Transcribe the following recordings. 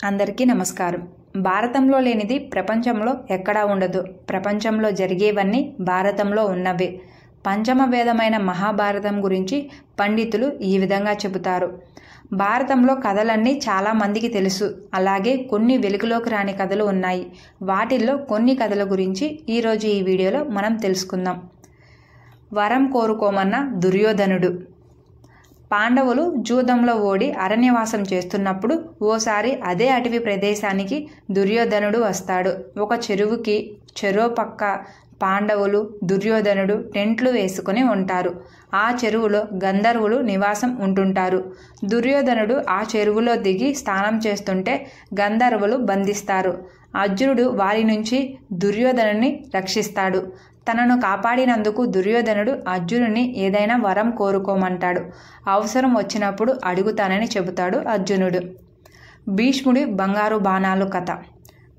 అందరికీ నమస్కారం. భారతంలో లేనిది ప్రపంచంలో ఎక్కడా ఉండదు. ప్రపంచంలో జరిగేవన్నీ భారతంలో ఉన్నవే. పంచమ వేదమైన మహాభారతం గురించి పండితులు ఈ విధంగా చెబుతారు. భారతంలో కథలన్నీ చాలామందికి తెలుసు. అలాగే కొన్ని వెలుగులోకి రాని కథలు ఉన్నాయి. వాటిల్లో కొన్ని కథల గురించి ఈరోజు ఈ వీడియోలో మనం తెలుసుకుందాం. వరం కోరుకోమన్న దుర్యోధనుడు. పాండవులు జూదంలో ఓడి అరణ్యవాసం చేస్తున్నప్పుడు ఓసారి అదే అటవీ ప్రదేశానికి దుర్యోధనుడు వస్తాడు. ఒక చెరువుకి చెరో పక్క పాండవులు దుర్యోధనుడు టెంట్లు వేసుకుని ఉంటారు. ఆ చెరువులో గంధర్వులు నివాసం ఉంటుంటారు. దుర్యోధనుడు ఆ చెరువులో దిగి స్నానం చేస్తుంటే గంధర్వులు బంధిస్తారు. అర్జునుడు వారి నుంచి దుర్యోధనుని రక్షిస్తాడు. తనను కాపాడినందుకు దుర్యోధనుడు అర్జునుని ఏదైనా వరం కోరుకోమంటాడు. అవసరం వచ్చినప్పుడు అడుగుతానని చెబుతాడు అర్జునుడు. భీష్ముడి బంగారు బాణాలు కథ.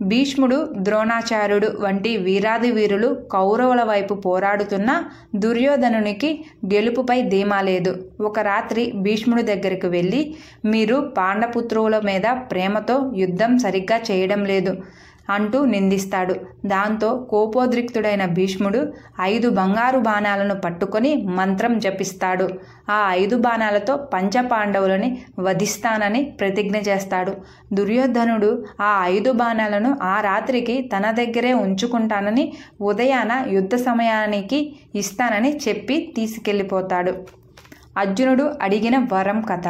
భీష్ముడు, ద్రోణాచార్యుడు వంటి వీరాది వీరులు కౌరవుల వైపు పోరాడుతున్న దుర్యోధనునికి గెలుపుపై ధీమా లేదు. ఒక రాత్రి భీష్ముడి దగ్గరికి వెళ్ళి, మీరు పాండపుత్రుల మీద ప్రేమతో యుద్ధం సరిగ్గా చేయడం లేదు అంటూ నిందిస్తాడు. దాంతో కోపోద్రిక్తుడైన భీష్ముడు 5 బంగారు బాణాలను పట్టుకొని మంత్రం జపిస్తాడు. ఆ 5 బాణాలతో పంచపాండవులని వధిస్తానని ప్రతిజ్ఞ చేస్తాడు. దుర్యోధనుడు ఆ 5 బాణాలను ఆ రాత్రికి తన దగ్గరే ఉంచుకుంటానని, ఉదయాన యుద్ధ సమయానికి ఇస్తానని చెప్పి తీసుకెళ్ళిపోతాడు. అర్జునుడు అడిగిన వరం కథ.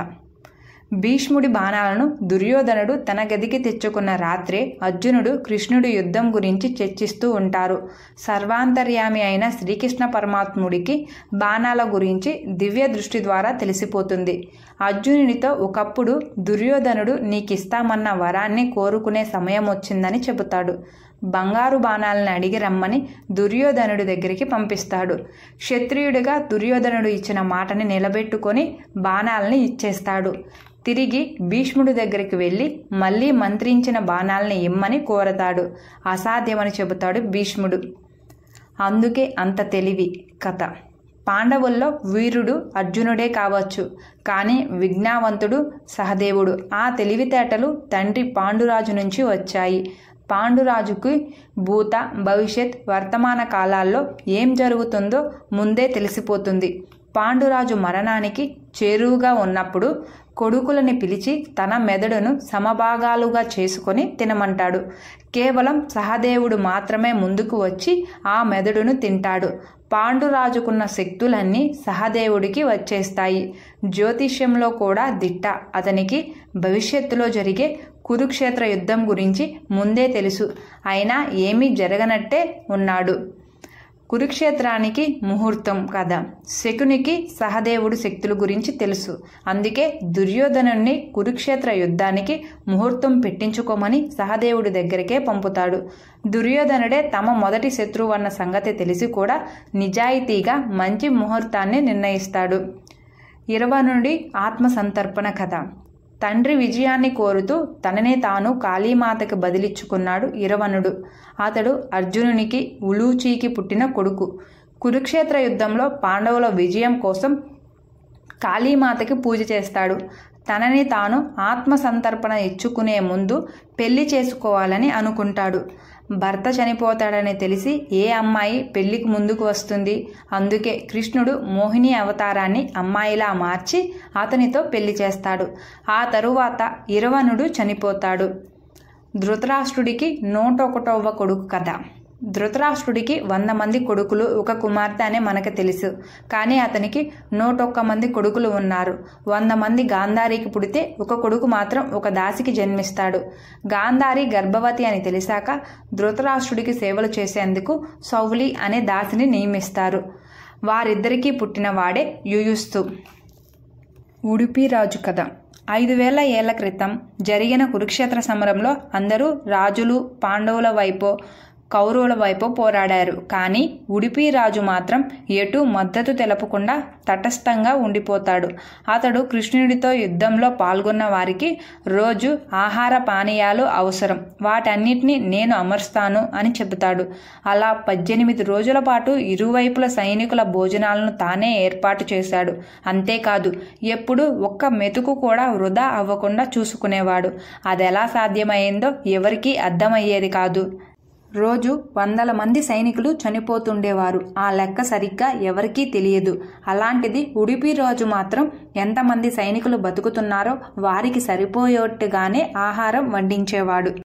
భీష్ముడి బాణాలను దుర్యోధనుడు తన గదికి తెచ్చుకున్న రాత్రే అర్జునుడు కృష్ణుడి యుద్ధం గురించి చర్చిస్తూ ఉంటారు. సర్వాంతర్యామి అయిన శ్రీకృష్ణ పరమాత్ముడికి బాణాల గురించి దివ్య దృష్టి ద్వారా తెలిసిపోతుంది. అర్జునునితో ఒకప్పుడు దుర్యోధనుడు నీకిస్తామన్న వరాన్ని కోరుకునే సమయం వచ్చిందని చెబుతాడు. బంగారు బాణాలను అడిగి రమ్మని దుర్యోధనుడి దగ్గరికి పంపిస్తాడు. క్షత్రియుడిగా దుర్యోధనుడు ఇచ్చిన మాటని నిలబెట్టుకొని బాణాలని ఇచ్చేస్తాడు. తిరిగి భీష్ముడి దగ్గరికి వెళ్ళి మళ్ళీ మంత్రించిన బాణాలని ఇమ్మని కోరతాడు. అసాధ్యమని చెబుతాడు భీష్ముడు. అందుకే అంత తెలివి కథ. పాండవుల్లో వీరుడు అర్జునుడే కావచ్చు, కానీ విజ్ఞావంతుడు సహదేవుడు. ఆ తెలివితేటలు తండ్రి పాండురాజు నుంచి వచ్చాయి. పాండురాజుకి భూత, భవిష్యత్, వర్తమాన కాలాల్లో ఏం జరుగుతుందో ముందే తెలిసిపోతుంది. పాండురాజు మరణానికి చేరువుగా ఉన్నప్పుడు కొడుకులని పిలిచి తన మెదడును సమభాగాలుగా చేసుకొని తినమంటాడు. కేవలం సహదేవుడు మాత్రమే ముందుకు వచ్చి ఆ మెదడును తింటాడు. పాండురాజుకున్న శక్తులన్నీ సహదేవుడికి వచ్చేస్తాయి. జ్యోతిష్యంలో కూడా దిట్ట. అతనికి భవిష్యత్తులో జరిగే కురుక్షేత్ర యుద్ధం గురించి ముందే తెలుసు. అయినా ఏమీ జరగనట్టే ఉన్నాడు. కురుక్షేత్రానికి ముహూర్తం కథ. శకునికి సహదేవుడు శక్తుల గురించి తెలుసు. అందుకే దుర్యోధనుణ్ణి కురుక్షేత్ర యుద్ధానికి ముహూర్తం పెట్టించుకోమని సహదేవుడి దగ్గరికే పంపుతాడు. దుర్యోధనుడే తమ మొదటి శత్రువు అన్న సంగతి తెలిసి కూడా నిజాయితీగా మంచి ముహూర్తాన్ని నిర్ణయిస్తాడు. ఇరవనుడి ఆత్మసంతర్పణ కథ. తండ్రి విజయాన్ని కోరుతూ తననే తాను కాళీమాతకి బదిలిచ్చుకున్నాడు ఇరవనుడు. అతడు అర్జునునికి ఉలూచీకి పుట్టిన కొడుకు. కురుక్షేత్ర యుద్ధంలో పాండవుల విజయం కోసం కాళీమాతకి పూజ చేస్తాడు. తనని తాను ఆత్మసంతర్పణ ఇచ్చుకునే ముందు పెళ్లి చేసుకోవాలని అనుకుంటాడు. భర్త చనిపోతాడని తెలిసి ఏ అమ్మాయి పెళ్లికి ముందుకు వస్తుంది? అందుకే కృష్ణుడు మోహిని అవతారాన్ని అమ్మాయిలా మార్చి అతనితో పెళ్లి చేస్తాడు. ఆ తరువాత ఇరవనుడు చనిపోతాడు. ధృతరాష్ట్రుడికి 101వ కొడుకు కథ. ధృతరాష్ట్రుడికి 100 మంది కొడుకులు, ఒక కుమార్తె అని మనకు తెలుసు. కానీ అతనికి 101 మంది కొడుకులు ఉన్నారు. 100 మంది గాంధారికి పుడితే ఒక కొడుకు మాత్రం ఒక దాసికి జన్మిస్తాడు. గాంధారి గర్భవతి అని తెలిసాక ధృతరాష్ట్రుడికి సేవలు చేసేందుకు సౌలి అనే దాసిని నియమిస్తారు. వారిద్దరికీ పుట్టిన వాడే యుయుస్తు. ఉడుపి రాజు కథ. 5000 ఏళ్ల క్రితం జరిగిన కురుక్షేత్ర సమరంలో అందరూ రాజులు పాండవుల వైపో కౌరవుల వైపు పోరాడారు. కానీ ఉడిపి రాజు మాత్రం ఎటు మద్దతు తెలపకుండా తటస్థంగా ఉండిపోతాడు. అతడు కృష్ణుడితో యుద్ధంలో పాల్గొన్న వారికి రోజు ఆహార పానీయాలు అవసరం, వాటన్నిటినీ నేను అమర్స్తాను అని చెబుతాడు. అలా 18 రోజుల పాటు ఇరువైపుల సైనికుల భోజనాలను తానే ఏర్పాటు చేశాడు. అంతేకాదు ఎప్పుడు ఒక్క మెతుకు కూడా వృధా అవ్వకుండా చూసుకునేవాడు. అదెలా సాధ్యమైందో ఎవరికీ అర్థమయ్యేది కాదు. రోజు 100 మంది సైనికులు చనిపోతుండేవారు. ఆ లెక్క సరిగ్గా ఎవరికీ తెలియదు. అలాంటిది ఉడిపి రాజు మాత్రం ఎంతమంది సైనికులు బతుకుతున్నారో వారికి సరిపోయేట్టుగానే ఆహారం వండించేవాడు.